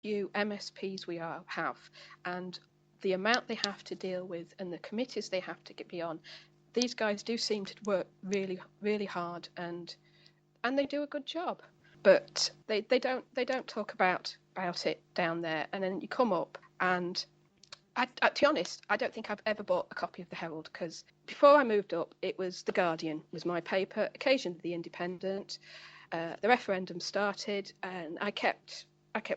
few MSPs we have, and the amount they have to deal with and the committees they have to be on, these guys do seem to work really, really hard, and they do a good job. But they don't talk about it down there. And then you come up, and to be honest, I don't think I've ever bought a copy of the Herald, because before I moved up, it was The Guardian was my paper, occasionally The Independent. The referendum started, and I kept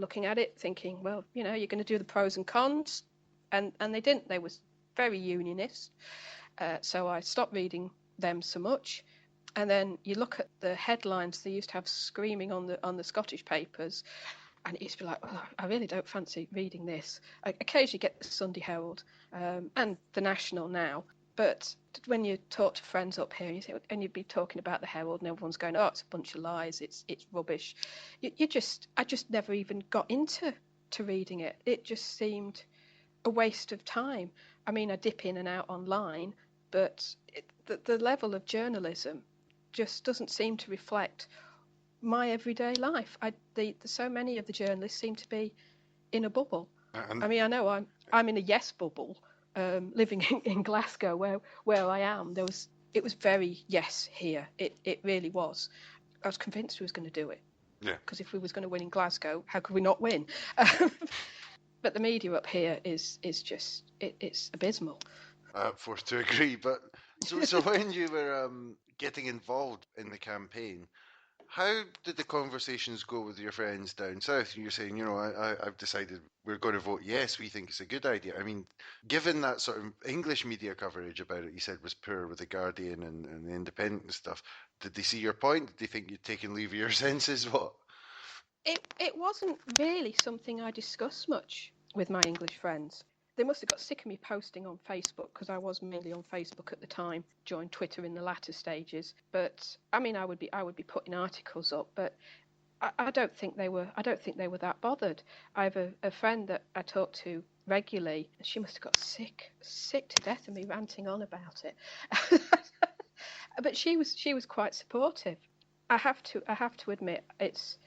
looking at it, thinking, well, you're going to do the pros and cons, and they didn't. They was very unionist, so I stopped reading them so much. And then you look at the headlines they used to have screaming on the Scottish papers, and it used to be like, oh, I really don't fancy reading this. I occasionally get the Sunday Herald and the National now, but when you talk to friends up here, and you'd be talking about the Herald, and everyone's going, oh, it's a bunch of lies, it's rubbish. I just never even got into reading it. It just seemed a waste of time. I mean, I dip in and out online, but the level of journalism just doesn't seem to reflect my everyday life. So many of the journalists seem to be in a bubble. I mean, I know I'm in a yes bubble, living in Glasgow, where I am. It was very yes here. It really was. I was convinced we was going to do it. Yeah. Because if we was going to win in Glasgow, how could we not win? But the media up here is just it's abysmal. Forced to agree. But so when you were getting involved in the campaign, how did the conversations go with your friends down south? You're saying, I've decided we're going to vote yes, we think it's a good idea. I mean, given that sort of English media coverage about it, you said was poor with The Guardian and the Independent and stuff, did they see your point? Did they think you'd taken leave of your senses? What? It wasn't really something I discussed much with my English friends. They must have got sick of me posting on Facebook, because I was mainly on Facebook at the time, joined Twitter in the latter stages. But I mean, I would be putting articles up, but I don't think they were that bothered. I have a friend that I talk to regularly, and she must have got sick to death of me ranting on about it. But she was quite supportive. I have to admit, it's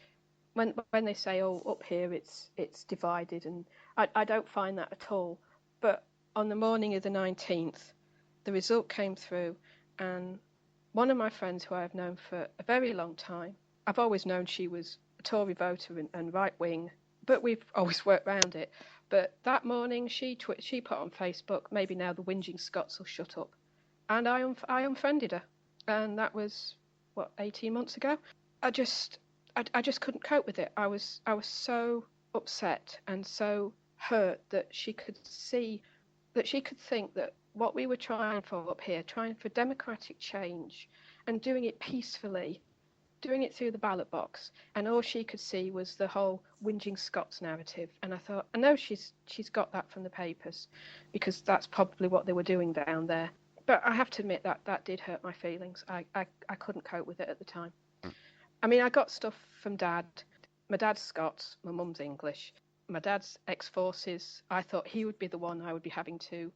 when they say, oh, up here it's divided, and I don't find that at all. But on the morning of the 19th, the result came through, and one of my friends who I have known for a very long time, I've always known she was a Tory voter and right wing, but we've always worked around it. But that morning she put on Facebook, maybe now the whinging Scots will shut up, and I unfriended her, and that was 18 months ago. I just couldn't cope with it. I was so upset and so hurt that she could think that what we were trying for up here, trying for democratic change and doing it peacefully, doing it through the ballot box, and all she could see was the whole whinging Scots narrative. And I thought, I know she's got that from the papers, because that's probably what they were doing down there. But I have to admit that did hurt my feelings. I couldn't cope with it at the time. I mean, I got stuff from Dad. My dad's Scots, my mum's English. My dad's ex-forces. I thought he would be the one I would be having to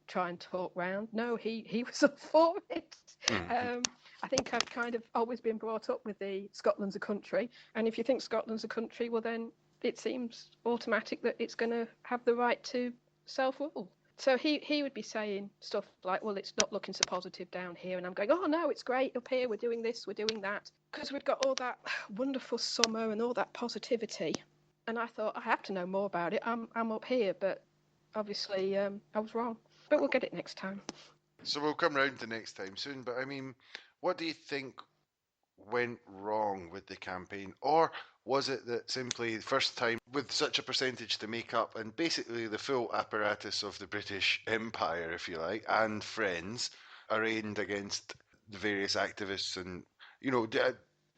try and talk round. No, he was up for it. I think I've kind of always been brought up with the Scotland's a country, and if you think Scotland's a country, well then it seems automatic that it's going to have the right to self-rule. So he would be saying stuff like, well, it's not looking so positive down here. And I'm going, oh, no, it's great up here. We're doing this, we're doing that. Because we've got all that wonderful summer and all that positivity. And I thought, I have to know more about it. I'm up here, but obviously I was wrong. But we'll get it next time. So we'll come round to next time soon. But I mean, what do you think went wrong with the campaign? Or was it that simply the first time with such a percentage to make up, and basically the full apparatus of the British Empire, if you like, and friends arraigned against the various activists, and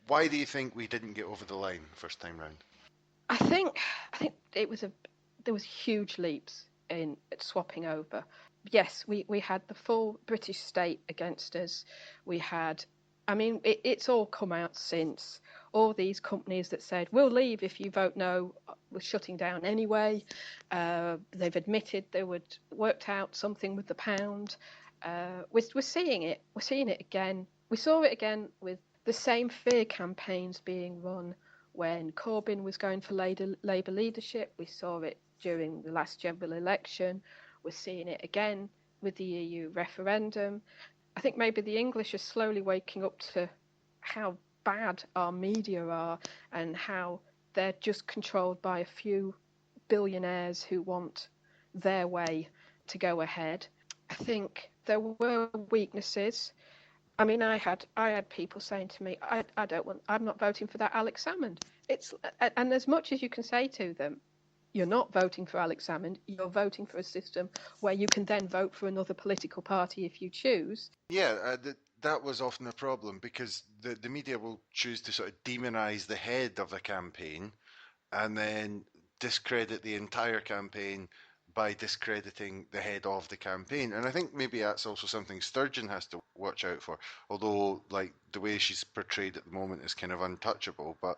why do you think we didn't get over the line first time round? I think there was huge leaps in swapping over. Yes, we had the full British state against us. We had, I mean, it's all come out since. All these companies that said, we'll leave if you vote no, were shutting down anyway. They've admitted they would worked out something with the pound. We're seeing it. We're seeing it again. We saw it again with the same fear campaigns being run when Corbyn was going for Labour leadership. We saw it during the last general election. We're seeing it again with the EU referendum. I think maybe the English are slowly waking up to how bad our media are and how they're just controlled by a few billionaires who want their way to go ahead. I think there were weaknesses. I mean, I had people saying to me, I'm not voting for that Alex Salmond. And as much as you can say to them, you're not voting for Alex Salmond, you're voting for a system where you can then vote for another political party if you choose. Yeah, that was often a problem because the media will choose to sort of demonize the head of a campaign and then discredit the entire campaign by discrediting the head of the campaign. And I think maybe that's also something Sturgeon has to watch out for. Although, like, the way she's portrayed at the moment is kind of untouchable. But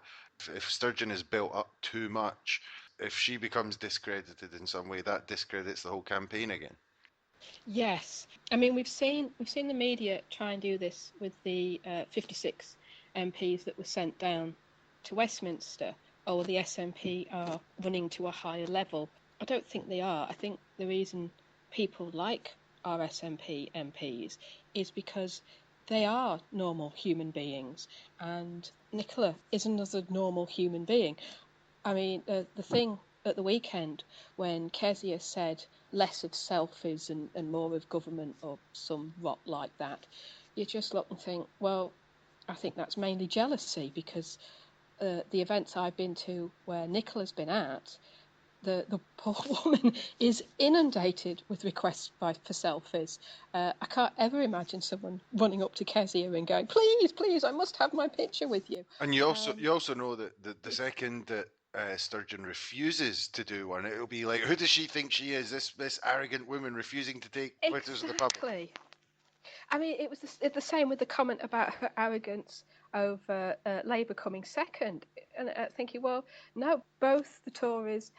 if Sturgeon is built up too much, if she becomes discredited in some way, that discredits the whole campaign again. Yes, I mean we've seen the media try and do this with the 56 MPs that were sent down to Westminster. Oh, the SNP are running to a higher level. I don't think they are. I think the reason people like our SNP MPs is because they are normal human beings, and Nicola is another normal human being. I mean, the thing at the weekend when Kezia said less of selfies and more of government or some rot like that, you just look and think, well, I think that's mainly jealousy because the events I've been to where Nicola's been at, the poor woman is inundated with requests for selfies. I can't ever imagine someone running up to Kezia and going, please, I must have my picture with you. And you also know that the second that Sturgeon refuses to do one, it'll be like, who does she think she is? This arrogant woman refusing to take photos of the public. I mean, it was the same with the comment about her arrogance over Labour coming second, and thinking, well, no, both the Tories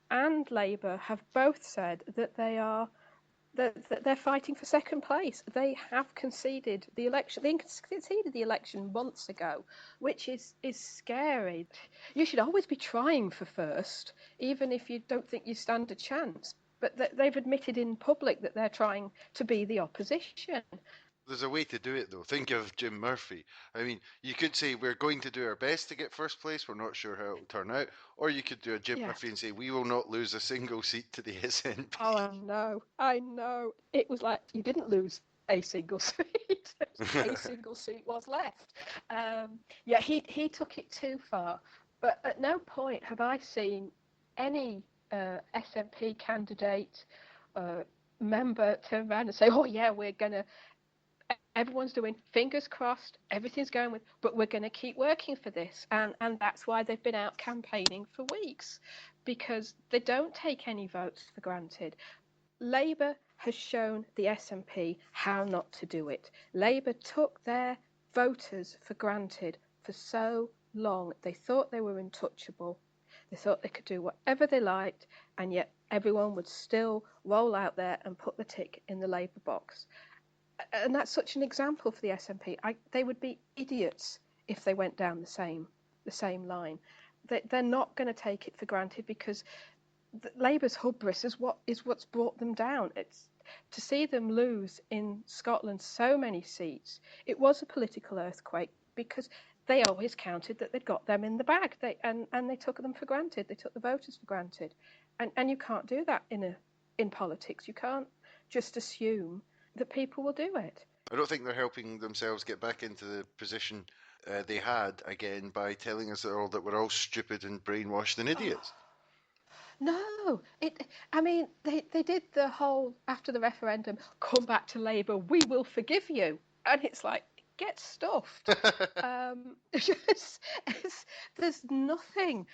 and Labour have both said that they're fighting for second place. They have conceded the election. They conceded the election months ago, which is scary. You should always be trying for first, even if you don't think you stand a chance. But they've admitted in public that they're trying to be the opposition. There's a way to do it, though. Think of Jim Murphy. I mean, you could say we're going to do our best to get first place. We're not sure how it will turn out. Or you could do a Jim Murphy and say we will not lose a single seat to the SNP. Oh, I know. It was like you didn't lose a single seat. A single seat was left. He took it too far. But at no point have I seen any SNP candidate member turn around and say, oh, yeah, we're going to... Everyone's doing fingers crossed, everything's going with, but we're going to keep working for this. And that's why they've been out campaigning for weeks, because they don't take any votes for granted. Labour has shown the SNP how not to do it. Labour took their voters for granted for so long. They thought they were untouchable. They thought they could do whatever they liked, and yet everyone would still roll out there and put the tick in the Labour box. And that's such an example for the SNP. They would be idiots if they went down the same line. They're not going to take it for granted because Labour's hubris is what's brought them down. It's to see them lose in Scotland so many seats. It was a political earthquake because they always counted that they'd got them in the bag. And they took them for granted. They took the voters for granted, and you can't do that in politics. You can't just assume that people will do it. I don't think they're helping themselves get back into the position they had again by telling us that we're all stupid and brainwashed and idiots. No, they did the whole, after the referendum, come back to Labour, we will forgive you. And it's like, get stuffed. There's nothing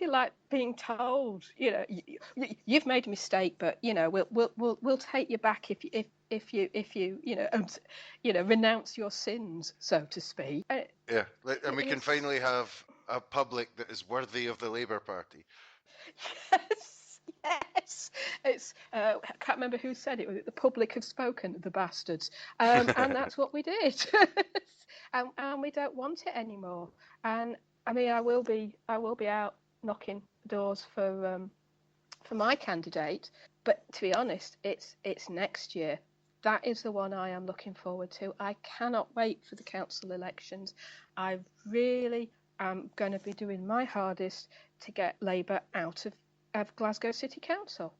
like being told, you've made a mistake, but we'll take you back if you renounce your sins, so to speak. Yeah, and we can finally have a public that is worthy of the Labour Party. Yes. It's I can't remember who said it. The public have spoken, the bastards, and that's what we did. and we don't want it anymore. And I mean, I will be out knocking doors for my candidate, but to be honest, it's next year. That is the one I am looking forward to. I cannot wait for the council elections. I really am going to be doing my hardest to get Labour out of Glasgow City Council.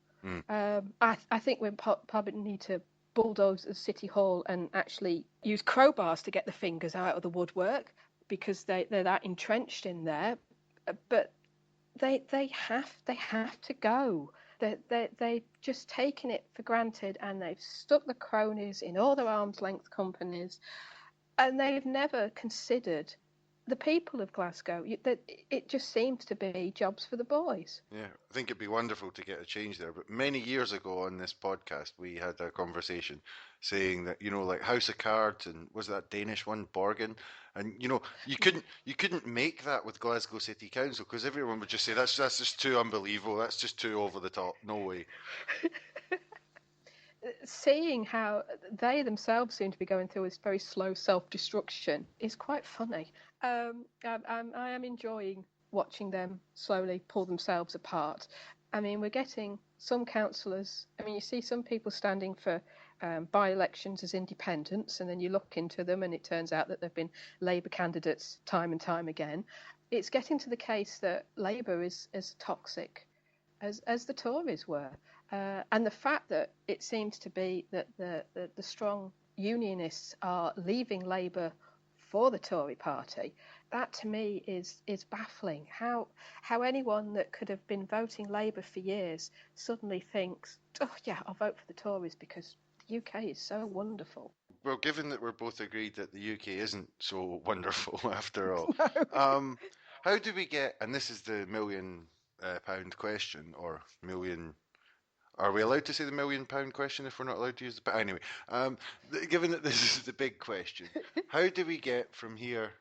I think we probably need to bulldoze the City Hall and actually use crowbars to get the fingers out of the woodwork, because they're that entrenched in there. But they have to go. They've just taken it for granted, and they've stuck the cronies in all their arm's length companies, and they've never considered the people of Glasgow. It just seems to be jobs for the boys. Yeah, I think it'd be wonderful to get a change there. But many years ago on this podcast, we had a conversation saying that, like House of Cards, and was that Danish one, Borgen, and you couldn't make that with Glasgow City Council, because everyone would just say that's just too unbelievable, that's just too over the top, no way. Seeing how they themselves seem to be going through this very slow self-destruction is quite funny. I am enjoying watching them slowly pull themselves apart. I mean, we're getting some councillors. I mean, you see some people standing for by-elections as independents, and then you look into them and it turns out that they've been Labour candidates time and time again. It's getting to the case that Labour is as toxic as the Tories were. And the fact that it seems to be that the strong unionists are leaving Labour for the Tory party, that to me is baffling. How anyone that could have been voting Labour for years suddenly thinks, oh yeah, I'll vote for the Tories because the UK is so wonderful. Well, given that we're both agreed that the UK isn't so wonderful after all, No. how do we get, and this is the £1 million question, or million. Are we allowed to say the £1 million question if we're not allowed to use the? But anyway, given that this is the big question, how do we get from here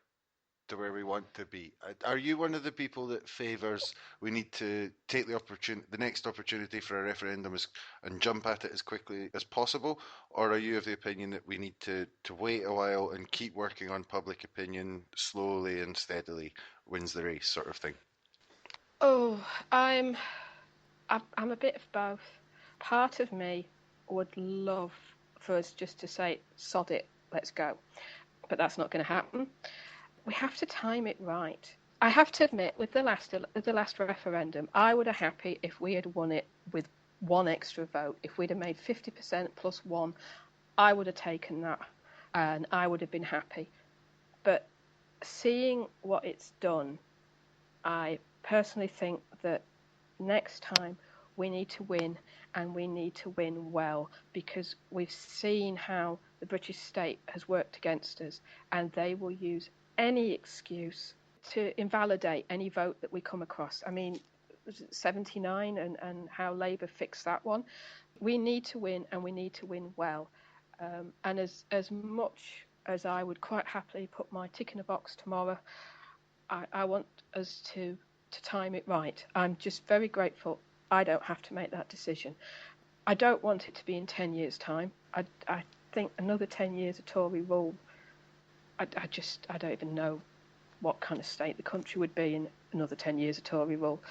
to where we want to be? Are you one of the people that favours we need to take the next opportunity for a referendum and jump at it as quickly as possible, or are you of the opinion that we need to wait a while and keep working on public opinion slowly and steadily wins the race, sort of thing? Oh, I'm a bit of both. Part of me would love for us just to say, sod it, let's go. But that's not going to happen. We have to time it right. I have to admit, with the last referendum, I would have happy if we had won it with one extra vote. If we'd have made 50% plus one, I would have taken that and I would have been happy. But seeing what it's done, I personally think that next time we need to win, and we need to win well, because we've seen how the British state has worked against us, and they will use any excuse to invalidate any vote that we come across. I mean, 79 and how Labour fixed that one. We need to win, and we need to win well. And as much as I would quite happily put my tick in a box tomorrow, I want us to time it right. I'm just very grateful I don't have to make that decision. I don't want it to be in 10 years' time. I think another 10 years of Tory rule, I don't even know what kind of state the country would be in another 10 years of Tory rule.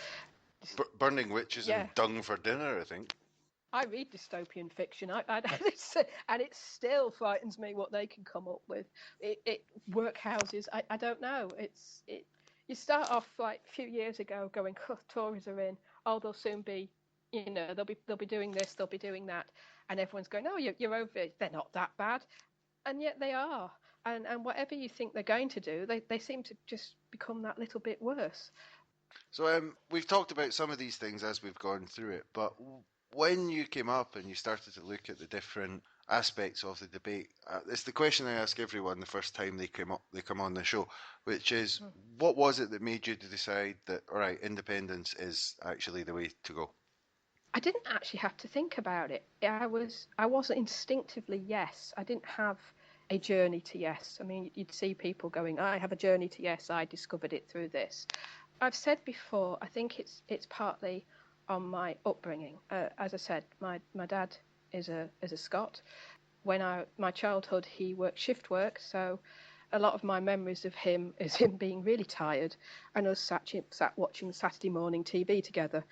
Burning witches and dung for dinner, I think. I read dystopian fiction, and it still frightens me what they can come up with. Workhouses, I don't know. You start off like a few years ago going, oh, Tories are in. Oh, they'll soon be, they'll be doing this, they'll be doing that, and everyone's going, oh, you're over it. They're not that bad, and yet they are. And whatever you think they're going to do, they seem to just become that little bit worse. So we've talked about some of these things as we've gone through it, but when you came up and you started to look at the different aspects of the debate, it's the question I ask everyone the first time they come on the show, which is, what was it that made you to decide that, all right, independence is actually the way to go? I didn't actually have to think about it. I was instinctively yes. I didn't have a journey to yes. I mean, you'd see people going, I have a journey to yes, I discovered it through this. I've said before, I think it's partly on my upbringing. As I said, my dad is a Scot. When my childhood, he worked shift work, so a lot of my memories of him is him being really tired and us sat watching Saturday morning TV together,